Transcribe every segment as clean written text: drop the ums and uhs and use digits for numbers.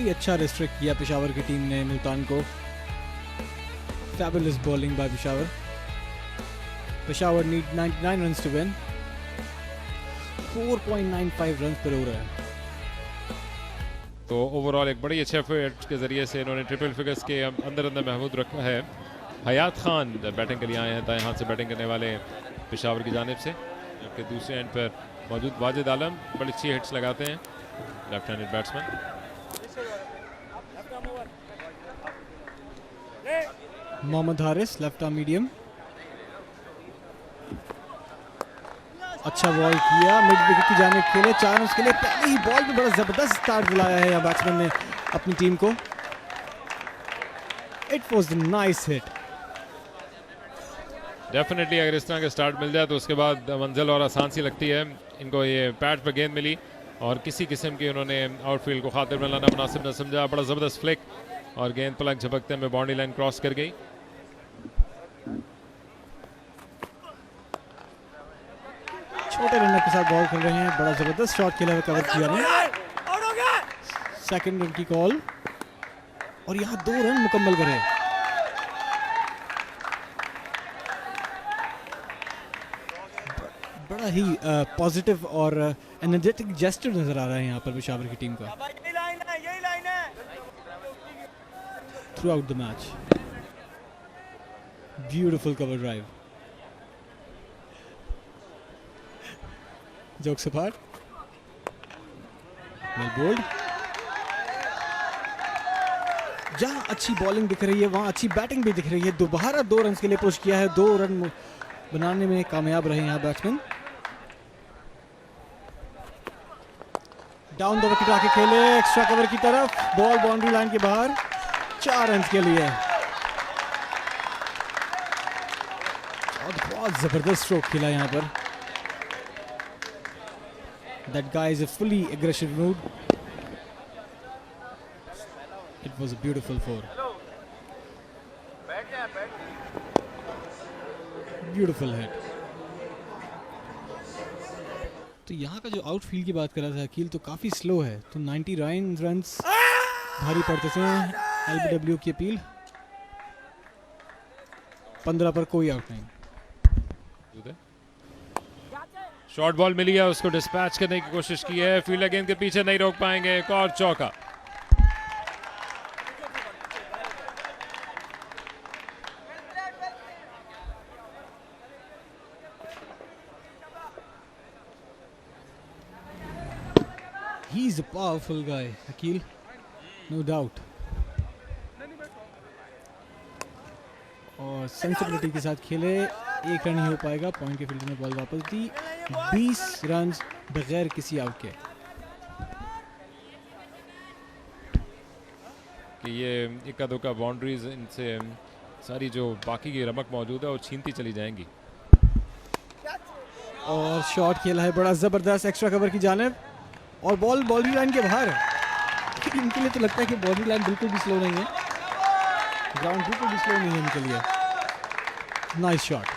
काफ़ी अच्छा रिस्ट्रिक्ट किया पेशावर की टीम ने मुल्तान को। Fabulous bowling by Peshawar. Peshawar need 99 runs to win. 4.95 run पर ओवर है। तो ओवरऑल एक बड़ी अच्छे एफर्ट के जरिए से इन्होंने ट्रिपल फिगर्स के अंदर महमूद रखा है। हयात खान बैटिंग के लिए आए हैं, दाएं हाथ से बैटिंग करने वाले पेशावर की जानिब से, जबकि दूसरे एंड पर मौजूद वाजिद आलम बड़ी अच्छी हिट्स लगाते हैं, left handed batsman. Mohammad Haris left arm medium, अच्छा बॉल किया, मिड विकेट की जानिब खेले, 4 रन के लिए। पहले ही बॉल में बड़ा जबरदस्त स्टार्ट दिलाया है यहाँ बैट्समैन ने अपनी टीम को। It was the nice hit. Definitely अगर इस तरह का स्टार्ट मिल जाए तो उसके बाद मंजिल और आसान सी लगती है। इनको ये पैड पर गेंद मिली और किसी किस्म की उन्होंने आउटफील्ड को खातिर में लाना मुनासिब न समझा। बड़ा ज़बरदस्त फ्लिक और गेंद पलक झपकते में बाउंड्री लाइन क्रॉस कर गई। छोटे रनर के साथ बॉल खेल रहे हैं, बड़ा जबरदस्त शॉट खेला है, कवर किया ने। सेकंड रन की कॉल और यहाँ 2 रन मुकम्मल करे। बड़ा ही पॉजिटिव और एनर्जेटिक जेस्चर नजर आ रहा है यहाँ पर पेशावर की टीम का throughout the match. Beautiful cover drive. Jokes apart, well bowled. जहां अच्छी बॉलिंग दिख रही है वहां अच्छी बैटिंग भी दिख रही है। दोबारा 2 रन के लिए पुश किया है, 2 रन बनाने में कामयाब रहे यहाँ बैट्समैन। डाउन द विकेट आके खेले, एक्स्ट्रा कवर की तरफ, बॉल बाउंड्री लाइन के बाहर, 4 रन के लिए। और बहुत जबरदस्त स्ट्रोक खेला यहाँ पर। That guy is a fully aggressive mood. It was a beautiful 4. Beautiful hit. तो यहाँ का जो आउटफील्ड की बात कर रहा था अकील, तो काफ़ी स्लो है। तो 99 रन्स भारी पड़ते थे। LBW की अपील, 15 पर कोई आउट नहीं। शॉर्ट बॉल मिली है, उसको डिस्पैच करने की कोशिश की है, फील्डर गेंद के पीछे नहीं रोक पाएंगे। एक और चौका। He is a powerful guy, Akil, no doubt. और सेंसिबिलिटी के साथ खेले, 1 रन ही हो पाएगा। पॉइंट के फील्ड में बॉल वापस दी, 20 रन बगैर किसी आउट के। कि ये इक्का दुक्का बाउंड्रीज इनसे सारी जो बाकी की रमक मौजूद है वो छीनती चली जाएंगी। और शॉट खेला है बड़ा जबरदस्त एक्स्ट्रा कवर की जानिब, और बॉल बाउंड्री लाइन के बाहर। इनके लिए तो लगता है कि बाउंड्री लाइन बिल्कुल भी स्लो नहीं है, ग्राउंड बिल्कुल भी स्लो नहीं है इनके लिए। Nice shot.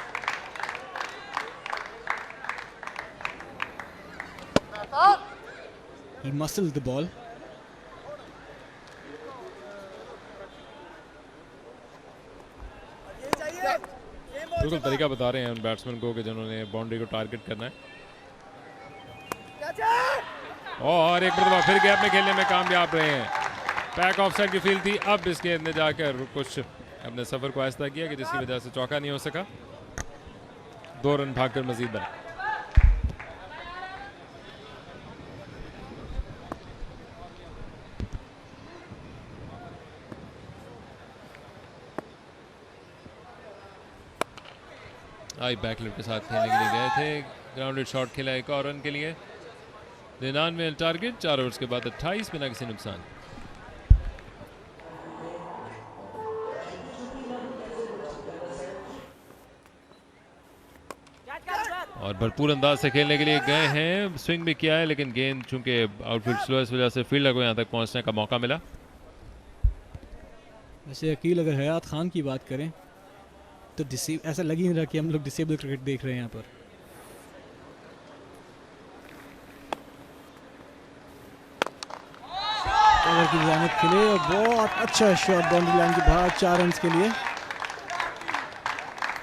He muscled the ball. बिल्कुल तरीका बता रहे हैं उन बैट्समैन को कि जिन्होंने बाउंड्री को टारगेट करना है। और एक मरतबा फिर गैप में खेलने में कामयाब रहे हैं। पैक ऑफ साइड की फील्ड थी, अब इस गेंद ने जाकर कुछ अपने सफर को आहिस्ता किया कि जिसकी वजह से चौका नहीं हो सका। 2 रन भागकर मजीद बने। आई बैकलिफ्ट के साथ खेलने के लिए गए थे, ग्राउंडेड शॉट खेला एक और रन के लिए। 99 टारगेट, 4 ओवर्स के बाद 28 बिना किसी नुकसान। और भरपूर अंदाज से खेलने के लिए गए हैं, स्विंग भी किया है, लेकिन गेंद चूंकि आउटफील्ड स्लो है इस वजह से फील्डर को यहाँ तक पहुँचने का मौका मिला। वैसे अकील, अगर हयात खान की बात करें तो ऐसा लग ही नहीं रहा कि हम लोग डिसेबल क्रिकेट देख रहे हैं यहाँ पर। पेशावर की जानिब खेले और बहुत अच्छा शॉट बाउंड्री लाइन के बाहर 4 रन के लिए.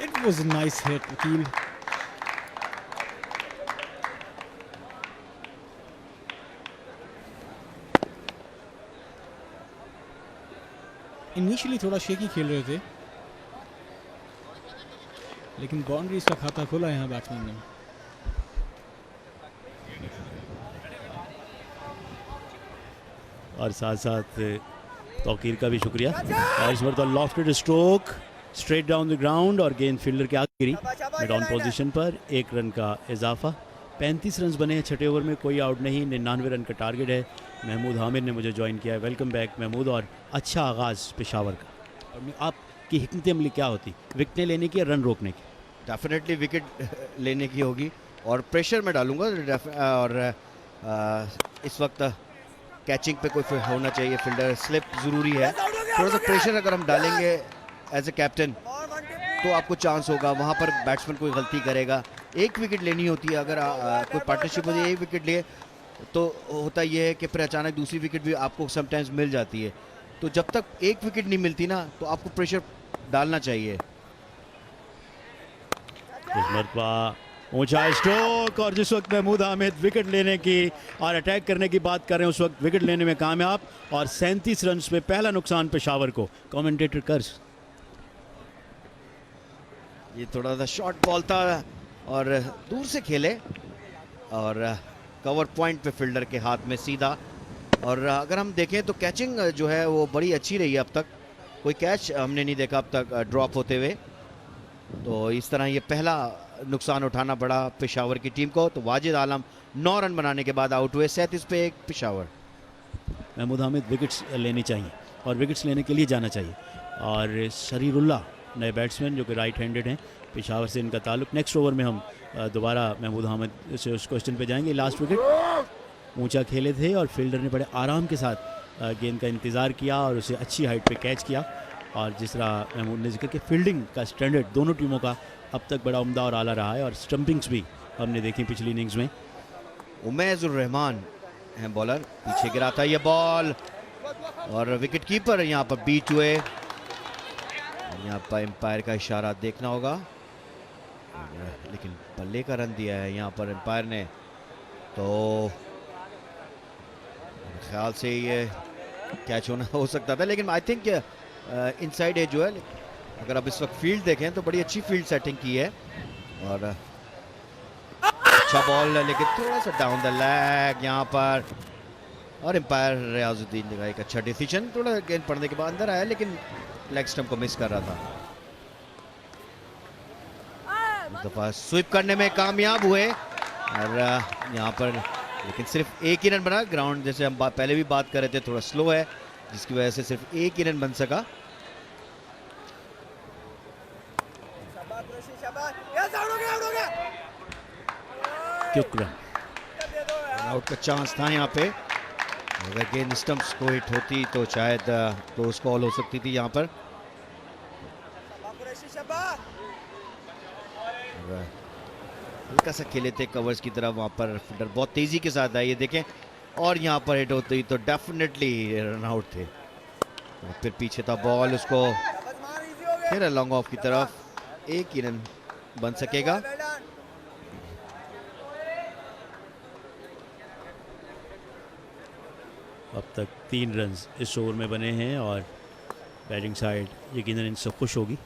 It was a nice hit वकील. इनिशियली थोड़ा शेकी खेल रहे थे, लेकिन बाउंड्रीज का खाता खोला यहाँ बैट्समैन ने. और साथ साथ तौकीर का भी शुक्रिया. और इस बार तो lofted stroke straight down the ground और गेंद फील्डर के आगे गिरी मिड ऑन पोजीशन पर. 1 रन का इजाफा. 35 रन बने हैं छठे ओवर में, कोई आउट नहीं. 99 रन का टारगेट है. महमूद हामिद ने मुझे ज्वाइन किया है. Welcome back Mahmood. और अच्छा आगाज़ पेशावर का. और आपकी हिकमत अमली क्या होती, विकेटें लेने की या रन रोकने की? डेफिनेटली विकेट लेने की होगी और प्रेशर में डालूंगा. और इस वक्त कैचिंग पे कोई होना चाहिए, फील्डर स्लिप ज़रूरी है. थोड़ा सा प्रेशर अगर हम डालेंगे एज ए कैप्टन तो आपको चांस होगा. वहाँ पर बैट्समैन कोई गलती करेगा. 1 विकेट लेनी होती है. अगर कोई पार्टनरशिप होती है 1 विकेट ले तो होता यह है कि फिर अचानक दूसरी विकेट भी आपको समटाइम्स मिल जाती है. तो जब तक 1 विकेट नहीं मिलती ना तो आपको प्रेशर डालना चाहिए. इस मरतबा ऊंचा स्ट्रोक और जिस वक्त महमूद हामिद विकेट लेने की और अटैक करने की बात कर रहे हैं उस वक्त विकेट लेने में कामयाब. और 37 रन पे पहला नुकसान पेशावर को. कमेंटेटर कर्ज. ये थोड़ा सा शॉर्ट बॉल था और दूर से खेले और कवर पॉइंट पे फील्डर के हाथ में सीधा. और अगर हम देखें तो कैचिंग जो है वो बड़ी अच्छी रही है अब तक. कोई कैच हमने नहीं देखा अब तक ड्रॉप होते हुए. तो इस तरह ये पहला नुकसान उठाना पड़ा पेशावर की टीम को. तो वाजिद आलम 9 रन बनाने के बाद आउट हुए. 37 पे 1 पेशावर. महमूद हामिद विकेट्स लेनी चाहिए और विकेट्स लेने के लिए जाना चाहिए. और शरीरुल्लाह नए बैट्समैन जो कि राइट हैंडेड हैं, पेशावर से इनका ताल्लुक. नेक्स्ट ओवर में हम दोबारा महमूद हामिद से उस क्वेश्चन पे जाएंगे. लास्ट विकेट ऊंचा खेले थे और फील्डर ने बड़े आराम के साथ गेंद का इंतज़ार किया और उसे अच्छी हाइट पे कैच किया. और जिस तरह महमूद ने जिक्र किया, फील्डिंग का स्टैंडर्ड दोनों टीमों का अब तक बड़ा उम्दा और आला रहा है. और स्टंपिंग्स भी हमने देखी पिछली इनिंग्स में. उमैजुर रहमान है बॉलर. पीछे गिरा था ये बॉल और विकेट कीपर यहाँ पर बीट हुए. यहाँ पर एम्पायर का इशारा देखना होगा, लेकिन बल्ले का रन दिया है यहाँ पर एम्पायर ने. तो ख्याल से ये कैच होना हो सकता था, लेकिन आई थिंक इनसाइड एज जो है. अगर आप इस वक्त फील्ड देखें तो बड़ी अच्छी फील्ड सेटिंग की है. और अच्छा बॉल लेकिन थोड़ा सा डाउन द लेग यहाँ पर. और एम्पायर रियाजुद्दीन का एक अच्छा डिसीजन. थोड़ा गेंद पड़ने के बाद अंदर आया लेकिन लेग स्टंप को मिस कर रहा था. इस दफा स्वीप करने में कामयाब हुए और यहाँ पर लेकिन सिर्फ 1 ही रन बना. ग्राउंड जैसे हम पहले भी बात कर रहे थे थोड़ा स्लो है, जिसकी वजह से सिर्फ 1 ही रन बन सका. क्यों रन आउट का चांस था यहाँ पे. अगर गेंद स्टंप्स को हिट होती तो शायद क्लोज कॉल हो सकती थी यहाँ पर. हल्का सा खेले थे कवर्स की तरफ. वहाँ पर फील्डर बहुत तेजी के साथ आए, ये देखें. और यहाँ पर हिट होती तो डेफिनेटली रन आउट थे. और फिर पीछे था बॉल, उसको फिर लॉन्ग ऑफ की तरफ. 1 ही रन बन सकेगा. अब तक 3 रन इस ओवर में बने हैं और बैटिंग साइड यकीनन इनसे खुश होगी.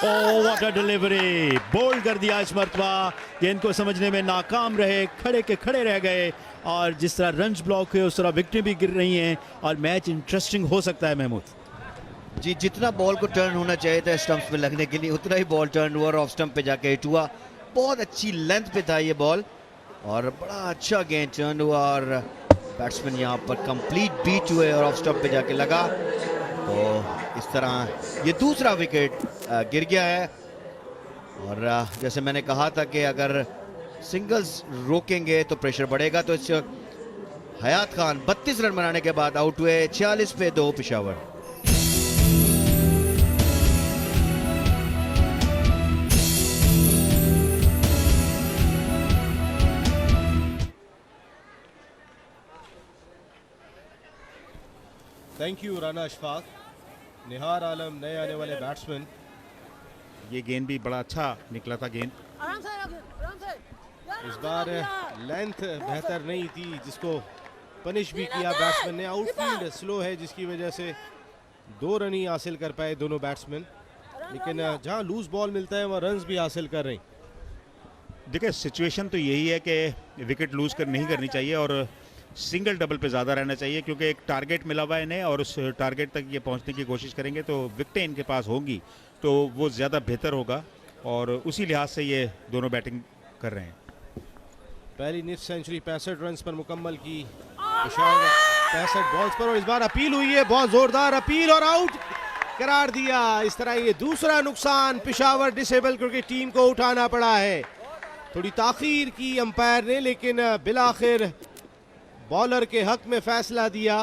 Oh what a delivery. Bowled कर दिया इस मरतबा. गेंद को समझने में नाकाम रहे, खड़े के खड़े रह गए. और जिस तरह रन्स ब्लॉक हुए उस तरह विकेटें भी गिर रही हैं और मैच इंटरेस्टिंग हो सकता है. महमूद जी, जितना बॉल को टर्न होना चाहिए था स्टंप्स में लगने के लिए उतना ही बॉल टर्न हुआ और ऑफ स्टंप पे जाके हिट हुआ. बहुत अच्छी लेंथ पे था ये बॉल और बड़ा अच्छा गेंद टर्न हुआ और बैट्समैन यहाँ पर कंप्लीट बीट हुए और ऑफ स्टंप पे जाके लगा. तो इस तरह ये दूसरा विकेट गिर गया है. और जैसे मैंने कहा था कि अगर सिंगल्स रोकेंगे तो प्रेशर बढ़ेगा. तो इस हयात खान 32 रन बनाने के बाद आउट हुए. 46 पे 2 पेशावर. Thank you Rana Ashfaq. निहार आलम नए आने वाले बैट्समैन। ये गेंद भी बड़ा अच्छा निकला था गेंद। इस बार लेंथ बेहतर नहीं थी, जिसको पनिश भी किया बैट्समैन ने। आउटफील्ड स्लो है, जिसकी वजह से 2 रन ही हासिल कर पाए दोनों बैट्समैन, लेकिन जहां लूज बॉल मिलता है वहां रन्स भी हासिल कर रहे हैं। देखिए सिचुएशन तो यही है कि विकेट लूज नहीं करनी चाहिए और सिंगल डबल पे ज़्यादा रहना चाहिए, क्योंकि एक टारगेट मिला हुआ है इन्हें और उस टारगेट तक ये पहुंचने की कोशिश करेंगे तो विकेटें इनके पास होंगी तो वो ज़्यादा बेहतर होगा और उसी लिहाज से ये दोनों बैटिंग कर रहे हैं। पहली निफ्ट सेंचुरी 65 रन पर मुकम्मल की पेशावर 65 बॉल्स पर, और इस बार अपील हुई है, बहुत जोरदार अपील और आउट करार दिया। इस तरह ये दूसरा नुकसान पेशावर डिसेबल क्रिकेट टीम को उठाना पड़ा है। थोड़ी ताखीर की अंपायर ने, लेकिन बिलाखिर बॉलर के हक में फैसला दिया।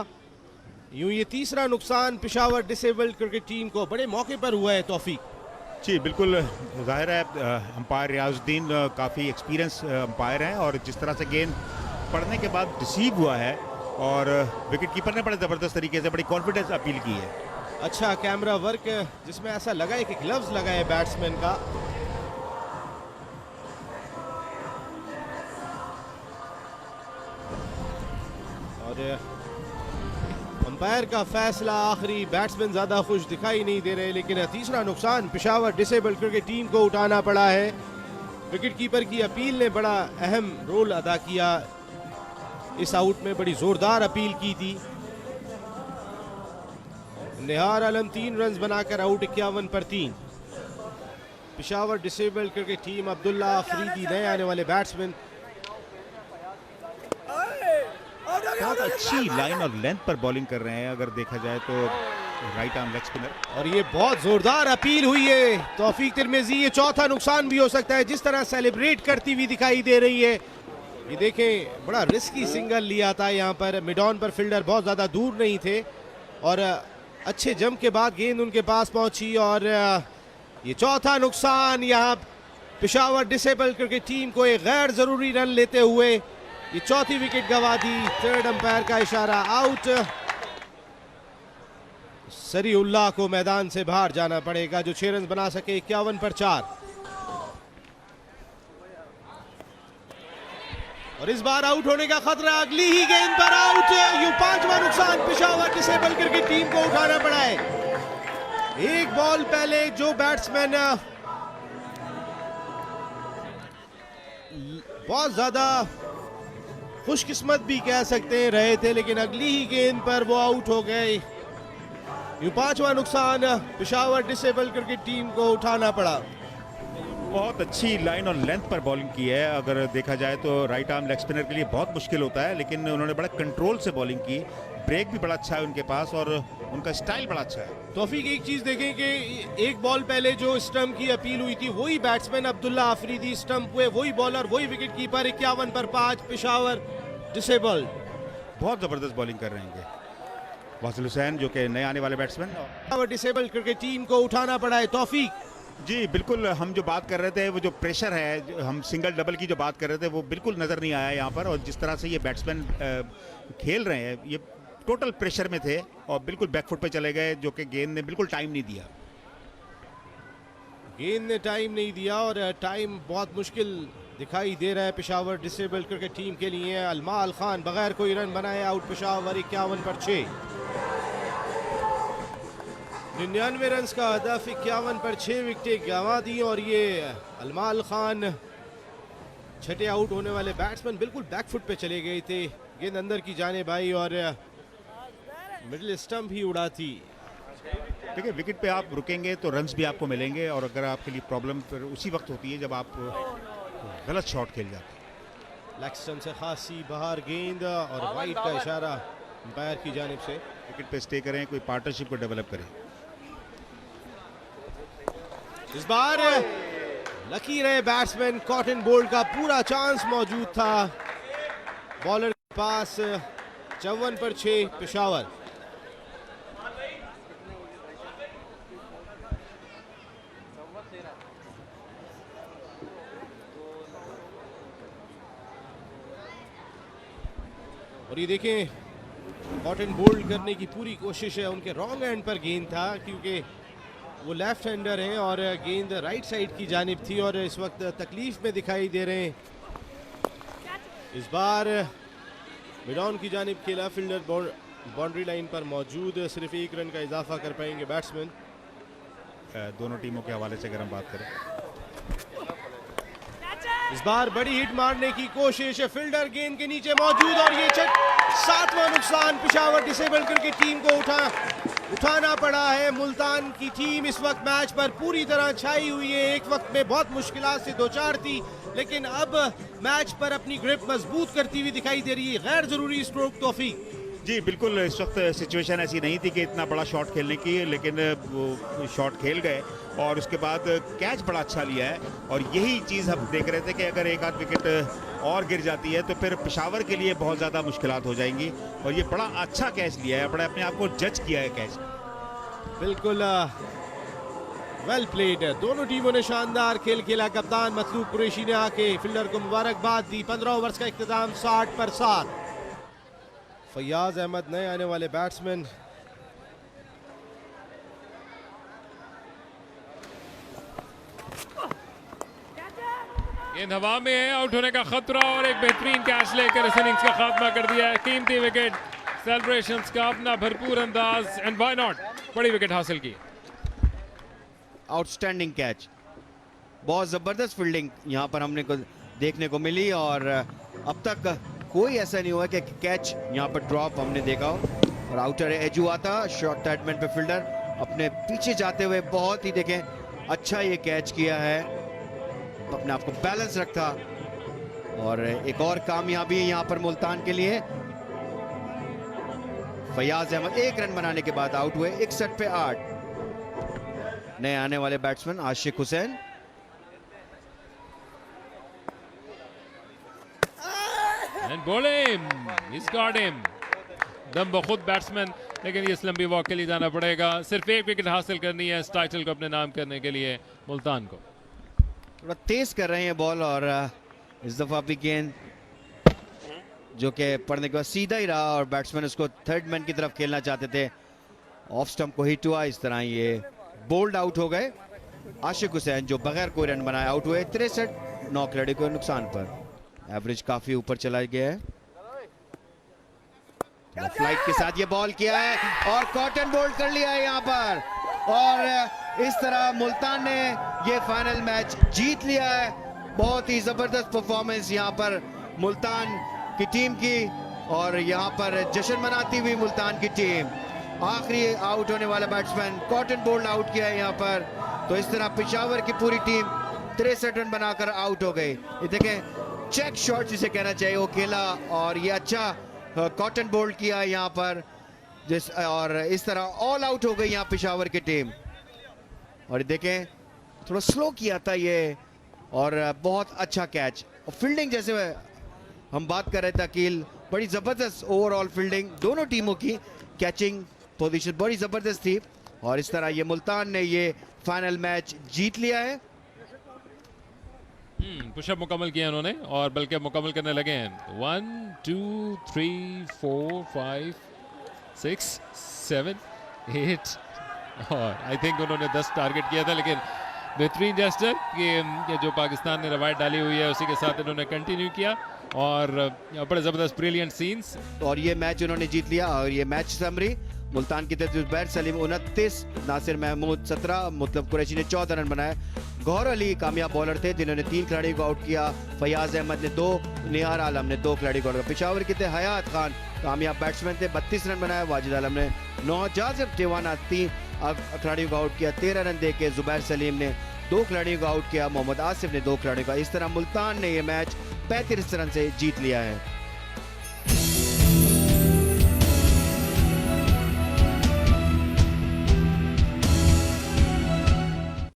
यूं ये तीसरा नुकसान पेशावर डिसेबल क्रिकेट टीम को बड़े मौके पर हुआ है। तौफीक जी बिल्कुल जाहिर है अंपायर रियाजुद्दीन काफ़ी एक्सपीरियंस अंपायर हैं और जिस तरह से गेंद पड़ने के बाद रिसीव हुआ है और विकेट कीपर ने बड़े ज़बरदस्त तरीके से बड़ी कॉन्फिडेंस अपील की है। अच्छा कैमरा वर्क, जिसमें ऐसा लगा है कि ग्लव्स लगा है बैट्समैन का। और अंपायर का फैसला आखिरी, बैट्समैन ज्यादा खुश दिखाई नहीं दे रहे, लेकिन तीसरा नुकसान पेशावर डिसेबल क्रिकेट टीम को उठाना पड़ा है। विकेट कीपर की अपील ने बड़ा अहम रोल अदा किया इस आउट में, बड़ी जोरदार अपील की थी। निहार आलम 3 रन बनाकर आउट 51 पर 3। Peshawar disable cricket team Abdullah Afridi नए आने वाले बैट्समैन। बहुत अच्छी लाइन और लेंथ पर बॉलिंग कर रहे हैं अगर देखा जाए तो राइट आर्म लेग स्पिनर। और ये बहुत जोरदार अपील हुई है तौफीक तिरमिजी। ये चौथा नुकसान भी हो सकता है, जिस तरह सेलिब्रेट करती हुई दिखाई दे रही है। ये देखें, बड़ा रिस्की सिंगल लिया था यहाँ पर, मिड ऑन पर फील्डर बहुत ज्यादा दूर नहीं थे और अच्छे जंप के बाद गेंद उनके पास पहुंची। और ये चौथा नुकसान यहाँ पेशावर डिसेबल क्रिकेट टीम को एक गैर जरूरी रन लेते हुए ये चौथी विकेट गंवा दी। थर्ड अंपायर का इशारा, आउट। सरीउल्लाह को मैदान से बाहर जाना पड़ेगा, जो 6 रन बना सके 51 पर 4। और इस बार आउट होने का खतरा, अगली ही गेंद पर आउट। यूं 5वां नुकसान पेशावर डिसेबल क्रिकेट टीम को उठाना पड़ा है। एक बॉल पहले जो बैट्समैन बहुत ज्यादा खुशकिस्मत भी कह सकते हैं रहे थे, लेकिन अगली ही गेंद पर वो आउट हो गए। यूं 5वां नुकसान पेशावर डिसेबल क्रिकेट टीम को उठाना पड़ा। बहुत अच्छी लाइन और लेंथ पर बॉलिंग की है, अगर देखा जाए तो राइट आर्म लेग स्पिनर के लिए बहुत मुश्किल होता है, लेकिन उन्होंने बड़ा कंट्रोल से बॉलिंग की। ब्रेक भी बड़ा अच्छा है उनके पास और उनका स्टाइल बड़ा अच्छा है। तौफीक एक चीज देखें कि एक बॉल पहले जो स्टंप की अपील हुई थी, वही बैट्समैन अब्दुल्ला अफरीदी स्टंप हुए, वही बॉलर, वही विकेट कीपर। 51 पर 5 पेशावर डिसेबल। बहुत जबरदस्त बॉलिंग कर रहे हैं वासिल हुसैन, जो कि नए आने वाले batsman. Peshawar disable cricket team को उठाना पड़ा है। तौफीक जी बिल्कुल, हम जो बात कर रहे थे वो जो प्रेशर है, हम सिंगल डबल की जो बात कर रहे थे वो बिल्कुल नज़र नहीं आया यहाँ पर। और जिस तरह से ये बैट्समैन खेल रहे हैं, ये टोटल प्रेशर में थे और बिल्कुल बैकफुट पे चले गए, जो कि गेंद ने बिल्कुल टाइम नहीं दिया। गेंद ने टाइम नहीं दिया और टाइम बहुत मुश्किल दिखाई दे रहा है पेशावर डिसेबल क्रिकेट टीम के लिए। अलमाल खान बगैर कोई रन बनाए आउट, पेशावर 51 पर 6। 99 रन का हदफ, 51 पर 6 विकेटें गंवा दी। और ये अलमाल खान छठे आउट होने वाले बैट्समैन बिल्कुल बैकफुट पे चले गए थे, गेंद अंदर की जाने भाई और मिडिल स्टंप ही उड़ा थी। देखिए विकेट पे आप रुकेंगे तो रन्स भी आपको मिलेंगे, और अगर आपके लिए प्रॉब्लम फिर उसी वक्त होती है जब आप गलत शॉट खेल जाते हैं। लेग स्टंप से खासी बाहर गेंद और वाइड का इशारा अंपायर की जानिब से। विकेट पे स्टे करें, कोई पार्टनरशिप को डेवलप करें। इस बार लकी रहे बैट्समैन, कॉटन बोल्ट का पूरा चांस मौजूद था बॉलर के पास। 54 पर 6 पेशावर। और ये देखें कॉटन बोल्ड करने की पूरी कोशिश है, उनके रॉन्ग एंड पर गेंद था क्योंकि वो लेफ्ट हैंडर हैं और गेंद राइट साइड की जानिब थी और इस वक्त तकलीफ में दिखाई दे रहे हैं। इस बार मिडॉन की जानिब खेला फील्डर, बाउंड्री लाइन पर मौजूद, सिर्फ 1 रन का इजाफा कर पाएंगे बैट्समैन। दोनों टीमों के हवाले से अगर हम बात करें, इस बार बड़ी हिट मारने की कोशिश, फील्डर गेंद के नीचे मौजूद और ये 7वां नुकसान पेशावर डिसेबल क्रिकेट टीम को उठाना पड़ा है। मुल्तान की टीम इस वक्त मैच पर पूरी तरह छाई हुई है, एक वक्त में बहुत मुश्किलात से 2-4 थी लेकिन अब मैच पर अपनी ग्रिप मजबूत करती हुई दिखाई दे रही है। गैर जरूरी स्ट्रोक तौफीक। जी बिल्कुल, इस वक्त सिचुएशन ऐसी नहीं थी कि इतना बड़ा शॉट खेलने की, लेकिन वो शॉट खेल गए और उसके बाद कैच बड़ा अच्छा लिया है और यही चीज़ हम देख रहे थे कि अगर एक आध विकेट और गिर जाती है तो फिर पेशावर के लिए बहुत ज़्यादा मुश्किलात हो जाएंगी और ये बड़ा अच्छा कैच लिया है, बड़ा अपने आप को जज किया है कैच। बिल्कुल वेल प्लेड, दोनों टीमों ने शानदार खेल खेला। कप्तान मतलूब कुरैशी ने आके फील्डर को मुबारकबाद दी। 15 ओवर्स का इख्तिताम 60 पर 7। फैयाज अहमद नए आने वाले बैट्समैन। गेंद हवा में है, आउट होने का खतरा और एक बेहतरीन कैच लेकर इस इनिंग्स का खात्मा कर दिया है। कीमती विकेट, सेलिब्रेशंस का अपना भरपूर अंदाज एंड व्हाई नॉट, बड़ी विकेट हासिल की। आउटस्टैंडिंग कैच, बहुत ज़बरदस्त फील्डिंग यहाँ पर हमने को देखने को मिली और अब तक कोई ऐसा नहीं हुआ कि कैच यहाँ पर ड्रॉप हमने देखा हो। और आउटर एज हुआ था, शॉर्ट टाइटमेंट पे फील्डर अपने पीछे जाते हुए बहुत ही देखें अच्छा ये कैच किया है, अपने आप को बैलेंस रखा और एक और कामयाबी यहाँ पर मुल्तान के लिए। फैयाज अहमद 1 रन बनाने के बाद आउट हुए, 61 पे 8। नए आने वाले batsman Ashiq Hussain. And bowling, he's got him. दम बखुद बैट्समैन, लेकिन इस लंबी वॉक के लिए जाना पड़ेगा। सिर्फ 1 विकेट हासिल करनी है इस टाइटल को अपने नाम करने के लिए मुल्तान को। थोड़ा तेज कर रहे हैं बॉल और इस दफा भी गेंद जो कि पड़ने के बाद सीधा ही रहा और बैट्समैन उसको थर्ड मैन की तरफ खेलना चाहते थे, ऑफ स्टंप को हिट हुआ। इस तरह ये बोल्ड आउट हो गए। आशिक हुसैन जो बगैर कोई रन बनाए आउट हुए, 63 9 खिलाड़ी को नुकसान पर। एवरेज काफी ऊपर चला गया है। फ्लाइट के साथ ये बॉल किया है और कॉटन बोल्ड कर लिया है यहाँ पर और इस तरह मुल्तान ने ये फाइनल मैच जीत लिया है। बहुत ही जबरदस्त परफॉर्मेंस यहाँ पर मुल्तान की टीम की और यहाँ पर जश्न मनाती हुई मुल्तान की टीम। आखिरी आउट होने वाला बैट्समैन कॉटन बोल्ड आउट किया है यहाँ पर। तो इस तरह पेशावर की पूरी टीम 63 रन बनाकर आउट हो गई। ये देखें चेक शॉट जिसे कहना चाहिए वो खेला और ये अच्छा कॉटन बोल्ड किया यहाँ पर और इस तरह ऑल आउट हो गई यहाँ पेशावर की टीम। और देखें थोड़ा स्लो किया था ये और बहुत अच्छा कैच और फील्डिंग जैसे हम बात कर रहे थे अकील, बड़ी ज़बरदस्त ओवरऑल फील्डिंग दोनों टीमों की। कैचिंग पोजीशन बड़ी ज़बरदस्त थी और इस तरह ये मुल्तान ने ये फाइनल मैच जीत लिया है। पुशअप मुकम्मल किया उन्होंने और बल्कि मुकम्मल करने लगे हैं। 1 2 3 4 5 6 7 8 और आई थिंक उन्होंने 10 टारगेट किया था, लेकिन बेहतरीन जेस्टर कि जो पाकिस्तान ने रवायत डाली हुई है उसी के साथ इन्होंने कंटिन्यू किया और बड़े ज़बरदस्त ब्रिलियंट सीन्स। और ये मैच उन्होंने जीत लिया। और ये मैच समरी मुल्तान की तरफ जुबैर सलीम 29, नासिर महमूद 17, मतलब कुरैशी ने 14 रन बनाए। गौहर अली कामयाब बॉलर थे जिन्होंने 3 खिलाड़ी को आउट किया। फैयाज अहमद ने 2, निहार आलम ने 2 खिलाड़ी को आउट किया। पेशावर के थे हयात खान कामयाब बैट्समैन थे, 32 रन बनाए। वाजिद आलम ने 9, जाजिब टिवाना 3 खिलाड़ियों को आउट किया। 13 रन देके जुबैर सलीम ने 2 खिलाड़ियों को आउट किया। मोहम्मद आसिफ ने 2 खिलाड़ियों का। इस तरह मुल्तान ने यह मैच 35 रन से जीत लिया है।